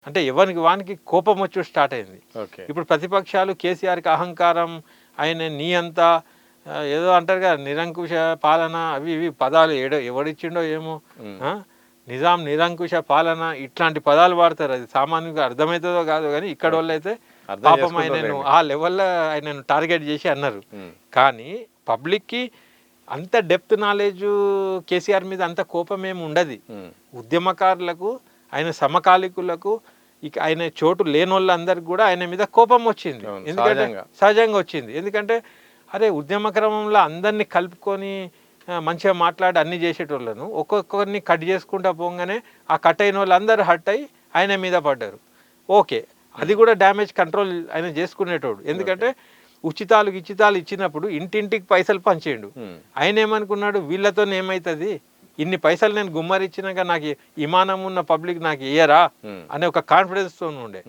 అంటే ఎవరికి వానికి కోపం వచ్చి స్టార్ట్ అయింది. ఓకే. ఇప్పుడు ప్రతిపక్షాలు కేసీఆర్కి అహంకారం, ఆయన నీ అంతా ఏదో అంటారు కదా నిరంకుశ పాలన అవి ఇవి పదాలు ఎవడిచ్చిండో ఏమో. ఆ? నిజాం నిరంకుశ పాలన ఇట్లాంటి పదాలు వాడతారు. అది సామాన్యంగా అర్థమవుతుందో కాదో కానీ ఇక్కడ వాళ్ళు అయితే పాపం ఆయనను ఆ లెవెల్లో ఆయనను టార్గెట్ చేసి అన్నారు. కానీ పబ్లిక్కి అంత డెప్త్ నాలెడ్జ్ కేసీఆర్ మీద అంత కోపం ఏమి ఉండదు. ఉద్యమకారులకు ఆయన సమకాలికులకు ఇక ఆయన చోటు లేని వాళ్ళందరికీ కూడా ఆయన మీద కోపం వచ్చింది. ఎందుకంటే సహజంగా వచ్చింది. ఎందుకంటే అరే ఉద్యమ క్రమంలో అందరినీ కలుపుకొని మంచిగా మాట్లాడి అన్ని చేసేటోళ్ళను ఒక్కొక్కరిని కట్ చేసుకుంటా పోగానే ఆ కట్ అయిన వాళ్ళందరూ హట్ అయ్యి ఆయన మీద పడ్డారు. ఓకే, అది కూడా డ్యామేజ్ కంట్రోల్ ఆయన చేసుకునేటోడు. ఎందుకంటే ఉచితాలు ఇచ్చినప్పుడు ఇంటింటికి పైసలు పంచేయండు. ఆయన ఏమనుకున్నాడు, వీళ్ళతో ఏమవుతుంది, ఇన్ని పైసలు నేను గుమ్మరిచ్చినాక నాకు ఇమానం ఉన్న పబ్లిక్ నాకు ఇయ్యరా అనే ఒక కాన్ఫిడెన్స్తో ఉండే.